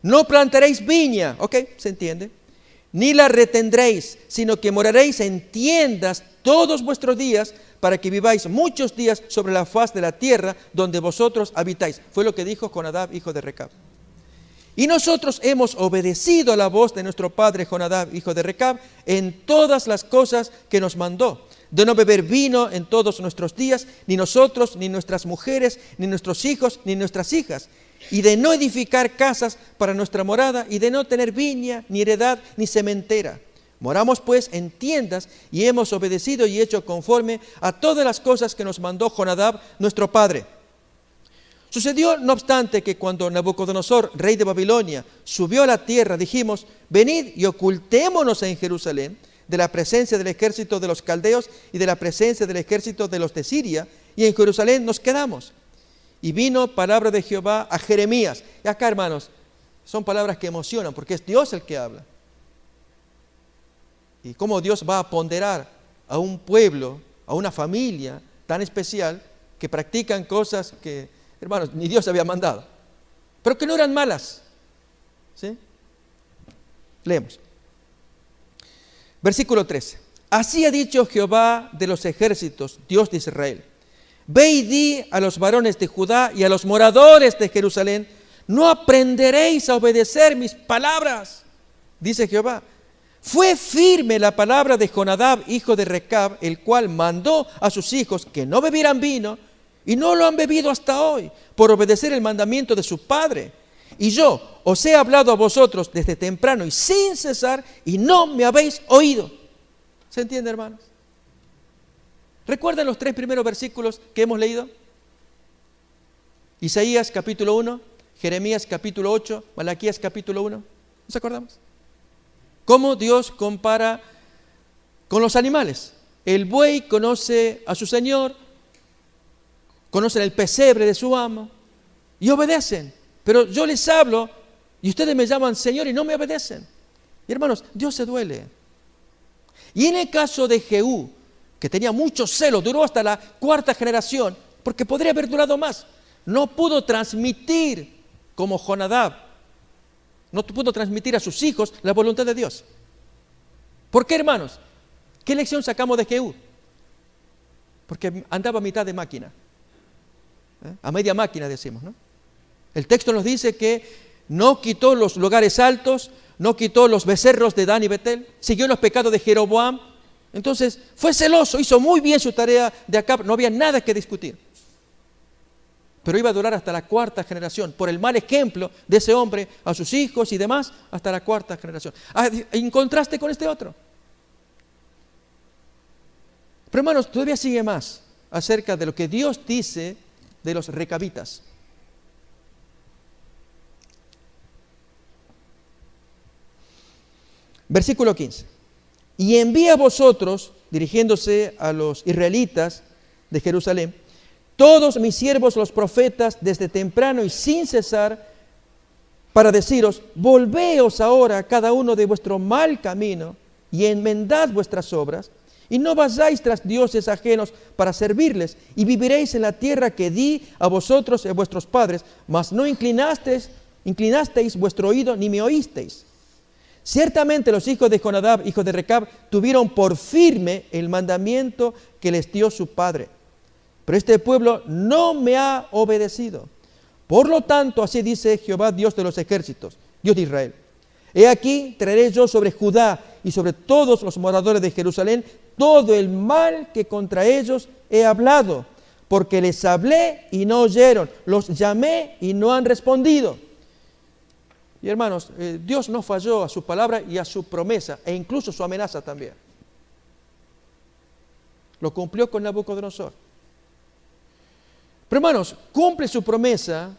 No plantaréis viña, ok, se entiende. ni la retendréis, sino que moraréis en tiendas todos vuestros días, para que viváis muchos días sobre la faz de la tierra donde vosotros habitáis. Fue lo que dijo Jonadab, hijo de Recab. Y nosotros hemos obedecido a la voz de nuestro padre Jonadab, hijo de Recab, en todas las cosas que nos mandó, de no beber vino en todos nuestros días, ni nosotros, ni nuestras mujeres, ni nuestros hijos, ni nuestras hijas, y de no edificar casas para nuestra morada, y de no tener viña, ni heredad, ni sementera. Moramos pues en tiendas, y hemos obedecido y hecho conforme a todas las cosas que nos mandó Jonadab, nuestro padre. Sucedió, no obstante, que cuando Nabucodonosor, rey de Babilonia, subió a la tierra, dijimos: venid y ocultémonos en Jerusalén de la presencia del ejército de los caldeos y de la presencia del ejército de los de Siria, y en Jerusalén nos quedamos. Y vino palabra de Jehová a Jeremías. Y acá, hermanos, son palabras que emocionan, porque es Dios el que habla. Y cómo Dios va a ponderar a un pueblo, a una familia tan especial, que practican cosas que, hermanos, ni Dios había mandado, pero que no eran malas. ¿Sí? Leemos. Versículo 13. Así ha dicho Jehová de los ejércitos, Dios de Israel: ve y di a los varones de Judá y a los moradores de Jerusalén: no aprenderéis a obedecer mis palabras, dice Jehová. Fue firme la palabra de Jonadab, hijo de Recab, el cual mandó a sus hijos que no bebieran vino, y no lo han bebido hasta hoy, por obedecer el mandamiento de su padre. Y yo os he hablado a vosotros desde temprano y sin cesar, y no me habéis oído. ¿Se entiende, hermanos? ¿Recuerdan los 3 primeros versículos que hemos leído? Isaías capítulo 1, Jeremías capítulo 8, Malaquías capítulo 1. ¿Nos acordamos? Cómo Dios compara con los animales. El buey conoce a su señor, conocen el pesebre de su amo y obedecen. Pero yo les hablo y ustedes me llaman Señor y no me obedecen. Y hermanos, Dios se duele. Y en el caso de Jehú, que tenía mucho celo, duró hasta la 4ª generación, porque podría haber durado más. No pudo transmitir como Jonadab. No pudo transmitir a sus hijos la voluntad de Dios. ¿Por qué, hermanos? ¿Qué lección sacamos de Jehú? Porque andaba a mitad de máquina. A media máquina decimos, ¿no? El texto nos dice que no quitó los lugares altos, no quitó los becerros de Dan y Betel, siguió los pecados de Jeroboam. Entonces fue celoso, hizo muy bien su tarea de Acab, no había nada que discutir. Pero iba a durar hasta la 4ª generación, por el mal ejemplo de ese hombre a sus hijos y demás, hasta la 4ª generación. En contraste con este otro. Pero hermanos, todavía sigue más acerca de lo que Dios dice de los recabitas. Versículo 15. Y envía a vosotros, dirigiéndose a los israelitas de Jerusalén, todos mis siervos los profetas desde temprano y sin cesar, para deciros: volveos ahora cada uno de vuestro mal camino y enmendad vuestras obras, y no vayáis tras dioses ajenos para servirles, y viviréis en la tierra que di a vosotros y a vuestros padres, mas no inclinasteis vuestro oído ni me oísteis. Ciertamente los hijos de Jonadab, hijo de Recab, tuvieron por firme el mandamiento que les dio su padre. Pero este pueblo no me ha obedecido. Por lo tanto, así dice Jehová, Dios de los ejércitos, Dios de Israel: he aquí, traeré yo sobre Judá y sobre todos los moradores de Jerusalén todo el mal que contra ellos he hablado, porque les hablé y no oyeron, los llamé y no han respondido. Y hermanos, Dios no falló a su palabra y a su promesa, e incluso su amenaza también. Lo cumplió con Nabucodonosor. Pero hermanos, cumple su promesa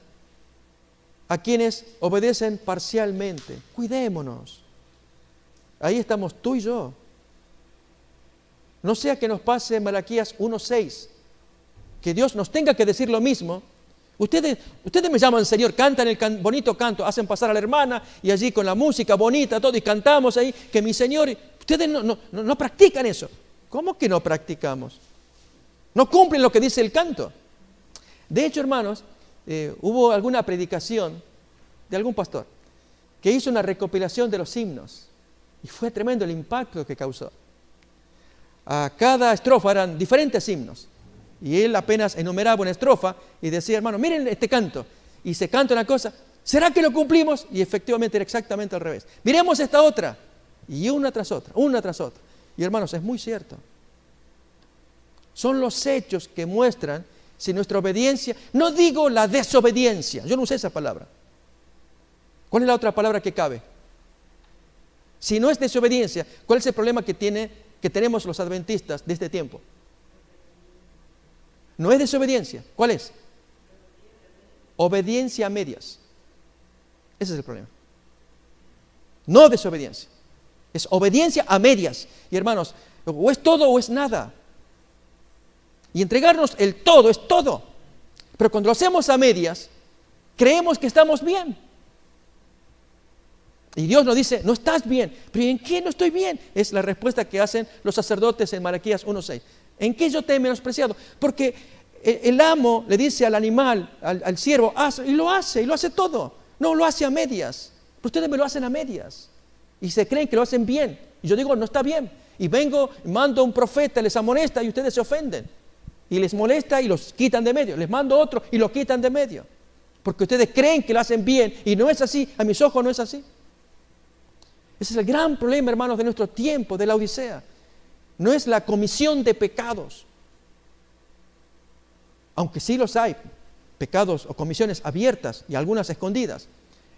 a quienes obedecen parcialmente. Cuidémonos. Ahí estamos tú y yo. No sea que nos pase Malaquías 1:6, que Dios nos tenga que decir lo mismo. Ustedes me llaman Señor, cantan el bonito canto, hacen pasar a la hermana y allí con la música bonita, todo, y cantamos ahí, que mi Señor, ustedes no practican eso. ¿Cómo que no practicamos? No cumplen lo que dice el canto. De hecho, hermanos, hubo alguna predicación de algún pastor que hizo una recopilación de los himnos. Y fue tremendo el impacto que causó. A cada estrofa eran diferentes himnos. Y él apenas enumeraba una estrofa y decía, hermano, miren este canto. Y se canta una cosa, ¿será que lo cumplimos? Y efectivamente era exactamente al revés. Miremos esta otra. Y una tras otra, una tras otra. Y hermanos, es muy cierto. Son los hechos que muestran si nuestra obediencia, no digo la desobediencia, yo no usé esa palabra. ¿Cuál es la otra palabra que cabe? Si no es desobediencia, ¿cuál es el problema que tenemos los adventistas de este tiempo? No es desobediencia, ¿cuál es? Obediencia a medias. Ese es el problema. No desobediencia, es obediencia a medias. Y hermanos, o es todo o es nada. Y entregarnos el todo es todo. Pero cuando lo hacemos a medias, creemos que estamos bien. Y Dios nos dice, no estás bien. ¿Pero en qué no estoy bien? Es la respuesta que hacen los sacerdotes en Malaquías 1:6. ¿En qué yo te he menospreciado? Porque el amo le dice al animal, al siervo, haz, y lo hace todo. No lo hace a medias. Pero ustedes me lo hacen a medias. Y se creen que lo hacen bien. Y yo digo, no está bien. Y vengo, mando a un profeta, les amonesta y ustedes se ofenden. Y les molesta y los quitan de medio. Les mando otro y lo quitan de medio. Porque ustedes creen que lo hacen bien y no es así. A mis ojos no es así. Ese es el gran problema, hermanos, de nuestro tiempo, de la Odisea. No es la comisión de pecados. Aunque sí los hay, pecados o comisiones abiertas y algunas escondidas.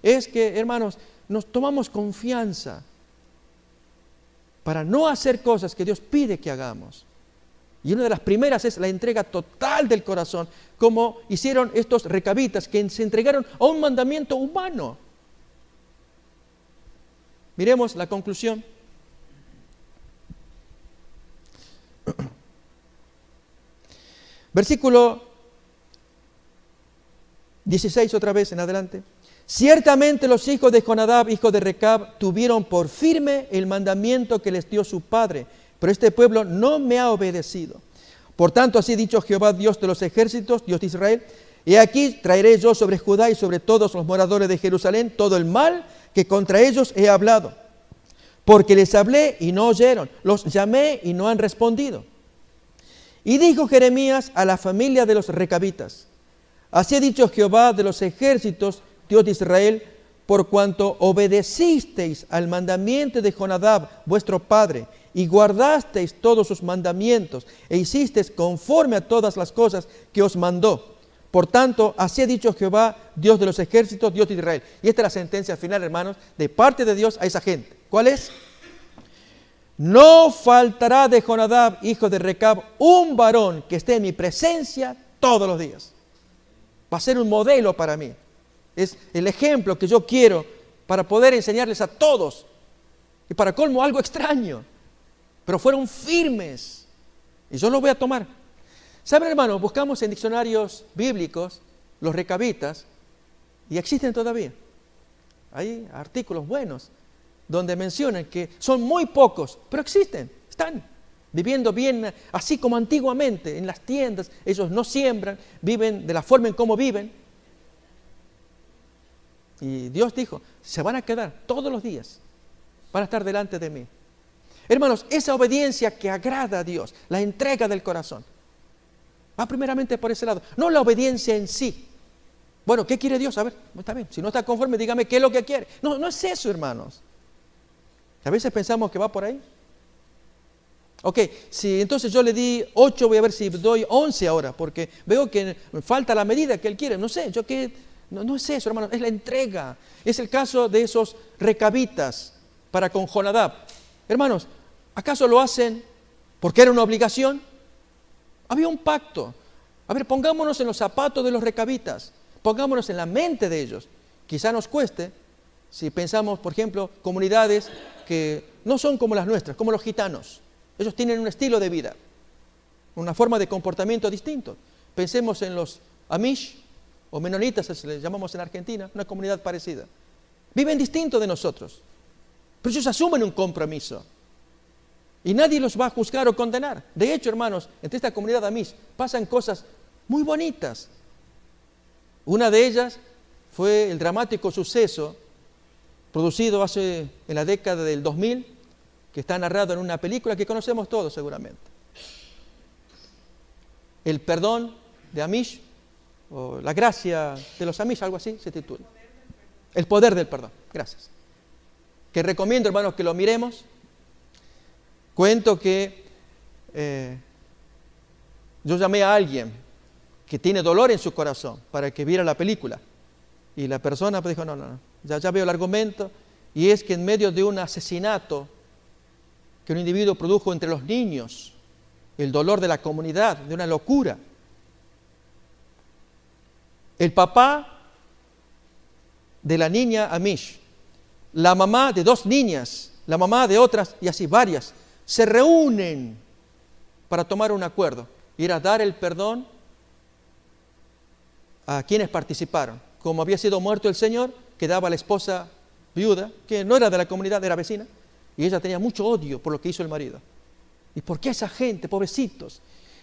Es que, hermanos, nos tomamos confianza para no hacer cosas que Dios pide que hagamos. Y una de las primeras es la entrega total del corazón, como hicieron estos recabitas que se entregaron a un mandamiento humano. Miremos la conclusión. Versículo 16 otra vez en adelante. Ciertamente los hijos de Jonadab, hijo de Recab, tuvieron por firme el mandamiento que les dio su padre, pero este pueblo no me ha obedecido. Por tanto, así ha dicho Jehová, Dios de los ejércitos, Dios de Israel, he aquí traeré yo sobre Judá y sobre todos los moradores de Jerusalén todo el mal que contra ellos he hablado. Porque les hablé y no oyeron, los llamé y no han respondido. Y dijo Jeremías a la familia de los recabitas, así ha dicho Jehová de los ejércitos, Dios de Israel, por cuanto obedecisteis al mandamiento de Jonadab, vuestro padre, y guardasteis todos sus mandamientos, e hicisteis conforme a todas las cosas que os mandó. Por tanto, así ha dicho Jehová, Dios de los ejércitos, Dios de Israel. Y esta es la sentencia final, hermanos, de parte de Dios a esa gente. ¿Cuál es? No faltará de Jonadab, hijo de Recab, un varón que esté en mi presencia todos los días. Va a ser un modelo para mí. Es el ejemplo que yo quiero para poder enseñarles a todos. Y para colmo, algo extraño. Pero fueron firmes. Y yo lo voy a tomar. ¿Saben, hermanos? Buscamos en diccionarios bíblicos los recabitas y existen todavía. Hay artículos buenos donde mencionan que son muy pocos, pero existen, están viviendo bien, así como antiguamente, en las tiendas. Ellos no siembran, viven de la forma en cómo viven. Y Dios dijo, se van a quedar todos los días, van a estar delante de mí. Hermanos, esa obediencia que agrada a Dios, la entrega del corazón, va primeramente por ese lado, no la obediencia en sí. Bueno, ¿qué quiere Dios? A ver, está bien, si no está conforme, dígame qué es lo que quiere. No, no es eso, hermanos. A veces pensamos que va por ahí. Ok, si entonces yo le di 8, voy a ver si doy 11 ahora, porque veo que me falta la medida que Él quiere. No sé, no es eso, hermanos, es la entrega. Es el caso de esos recabitas para con Jonadab. Hermanos, ¿acaso lo hacen porque era una obligación? Había un pacto. A ver, pongámonos en los zapatos de los recabitas, pongámonos en la mente de ellos. Quizá nos cueste si pensamos, por ejemplo, comunidades que no son como las nuestras, como los gitanos. Ellos tienen un estilo de vida, una forma de comportamiento distinto. Pensemos en los Amish o menonitas, se les llamamos en Argentina, una comunidad parecida. Viven distinto de nosotros, pero ellos asumen un compromiso. Y nadie los va a juzgar o condenar. De hecho, hermanos, entre esta comunidad Amish pasan cosas muy bonitas. Una de ellas fue el dramático suceso producido en la década del 2000 que está narrado en una película que conocemos todos seguramente. El perdón de Amish, o la gracia de los Amish, algo así se titula. El poder del perdón, gracias. Que recomiendo, hermanos, que lo miremos. Cuento que yo llamé a alguien que tiene dolor en su corazón para que viera la película. Y la persona pues dijo, no, ya veo el argumento. Y es que en medio de un asesinato que un individuo produjo entre los niños, el dolor de la comunidad, de una locura, el papá de la niña Amish, la mamá de 2 niñas, la mamá de otras y así varias, se reúnen para tomar un acuerdo. Y era dar el perdón a quienes participaron. Como había sido muerto el señor, quedaba la esposa viuda, que no era de la comunidad, era vecina, y ella tenía mucho odio por lo que hizo el marido. ¿Y por qué esa gente, pobrecitos?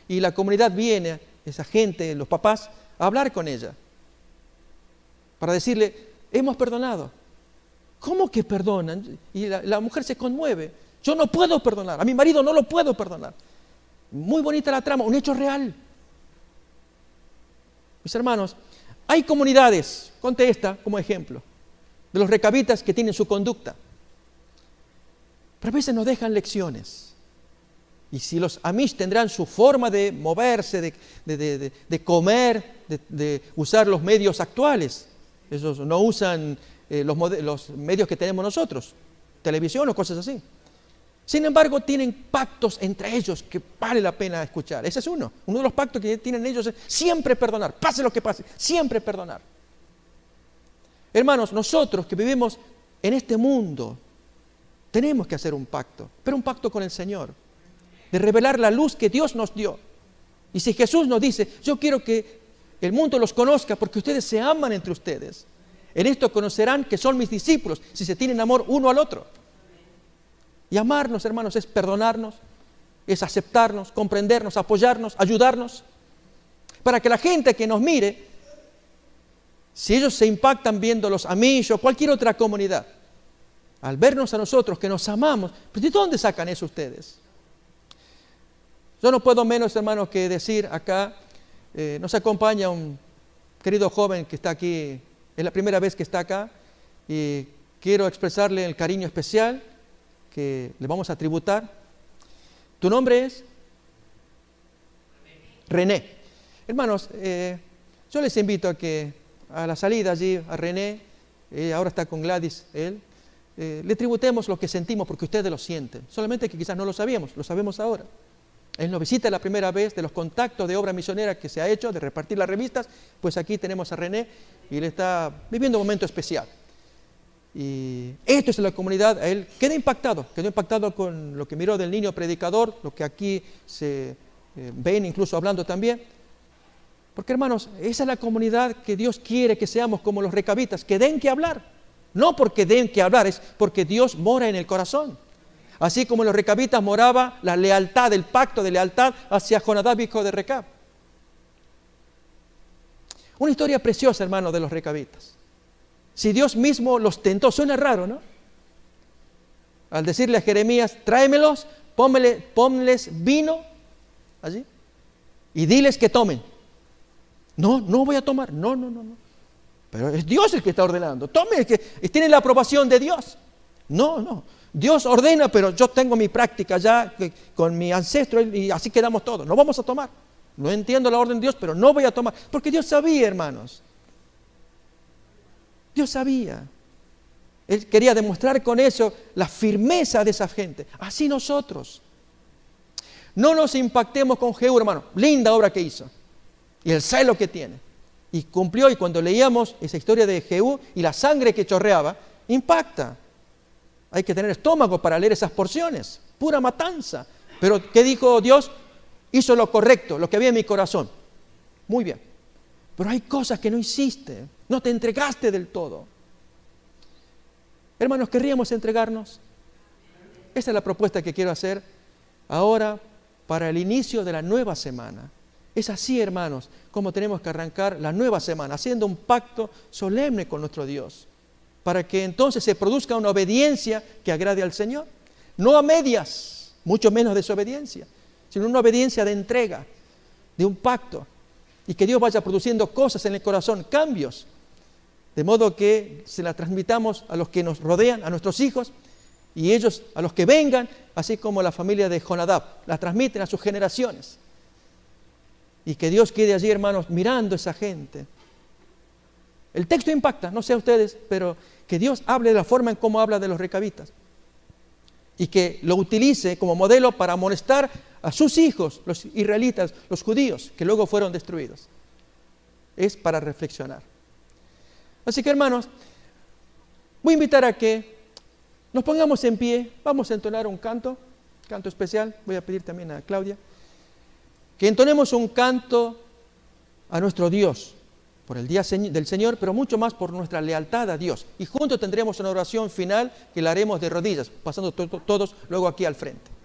Y la comunidad viene, esa gente, los papás, a hablar con ella, para decirle, hemos perdonado. ¿Cómo que perdonan? Y la mujer se conmueve. Yo no puedo perdonar, a mi marido no lo puedo perdonar. Muy bonita la trama, un hecho real. Mis hermanos, hay comunidades, conté esta como ejemplo, de los recabitas que tienen su conducta. Pero a veces nos dejan lecciones. Y si los Amish tendrán su forma de moverse, de comer, de usar los medios actuales. Ellos no usan los medios que tenemos nosotros, televisión o cosas así. Sin embargo, tienen pactos entre ellos que vale la pena escuchar. Ese es uno. Uno de los pactos que tienen ellos es siempre perdonar, pase lo que pase, siempre perdonar. Hermanos, nosotros que vivimos en este mundo, tenemos que hacer un pacto, pero un pacto con el Señor, de revelar la luz que Dios nos dio. Y si Jesús nos dice, yo quiero que el mundo los conozca porque ustedes se aman entre ustedes, en esto conocerán que son mis discípulos, si se tienen amor uno al otro. Y amarnos, hermanos, es perdonarnos, es aceptarnos, comprendernos, apoyarnos, ayudarnos, para que la gente que nos mire, si ellos se impactan viendo los Amish o cualquier otra comunidad, al vernos a nosotros que nos amamos, pues ¿de dónde sacan eso ustedes? Yo no puedo menos, hermanos, que decir acá, nos acompaña un querido joven que está aquí, es la primera vez que está acá, y quiero expresarle el cariño especial que le vamos a tributar. ¿Tu nombre es? René. Hermanos, yo les invito a que a la salida allí, a René, ahora está con Gladys, él, le tributemos lo que sentimos porque ustedes lo sienten. Solamente que quizás no lo sabíamos, lo sabemos ahora. Él nos visita la primera vez de los contactos de obra misionera que se ha hecho, de repartir las revistas, pues aquí tenemos a René y él está viviendo un momento especial. Y esto es la comunidad, él quedó impactado con lo que miró del niño predicador, lo que aquí se ven incluso hablando también. Porque hermanos, esa es la comunidad que Dios quiere que seamos como los recabitas, que den que hablar. No porque den que hablar, es porque Dios mora en el corazón. Así como en los recabitas moraba la lealtad, el pacto de lealtad hacia Jonadab, hijo de Recab. Una historia preciosa, hermano, de los recabitas. Si Dios mismo los tentó, suena raro, ¿no? Al decirle a Jeremías, tráemelos, ponles vino allí y diles que tomen. No voy a tomar, no. Pero es Dios el que está ordenando. Tomen, que tiene la aprobación de Dios. No. Dios ordena, pero yo tengo mi práctica ya con mi ancestro y así quedamos todos. No vamos a tomar. No entiendo la orden de Dios, pero no voy a tomar. Porque Dios sabía, hermanos. Dios sabía. Él quería demostrar con eso la firmeza de esa gente. Así nosotros. No nos impactemos con Jehú, hermano. Linda obra que hizo. Y el celo que tiene. Y cumplió, y cuando leíamos esa historia de Jehú y la sangre que chorreaba, impacta. Hay que tener estómago para leer esas porciones. Pura matanza. Pero ¿qué dijo Dios? Hizo lo correcto, lo que había en mi corazón. Muy bien. Pero hay cosas que no hiciste. No te entregaste del todo. Hermanos, ¿querríamos entregarnos? Esa es la propuesta que quiero hacer ahora para el inicio de la nueva semana. Es así, hermanos, como tenemos que arrancar la nueva semana, haciendo un pacto solemne con nuestro Dios, para que entonces se produzca una obediencia que agrade al Señor. no a medias, mucho menos desobediencia, sino una obediencia de entrega, de un pacto, y que Dios vaya produciendo cosas en el corazón, cambios, de modo que se la transmitamos a los que nos rodean, a nuestros hijos, y ellos a los que vengan, así como la familia de Jonadab, la transmiten a sus generaciones. Y que Dios quede allí, hermanos, mirando a esa gente. El texto impacta, no sé a ustedes, pero que Dios hable de la forma en cómo habla de los recabitas. Y que lo utilice como modelo para amonestar a sus hijos, los israelitas, los judíos, que luego fueron destruidos. Es para reflexionar. Así que, hermanos, voy a invitar a que nos pongamos en pie, vamos a entonar un canto especial. Voy a pedir también a Claudia que entonemos un canto a nuestro Dios, por el día del Señor, pero mucho más por nuestra lealtad a Dios. Y juntos tendremos una oración final que la haremos de rodillas, pasando todos luego aquí al frente.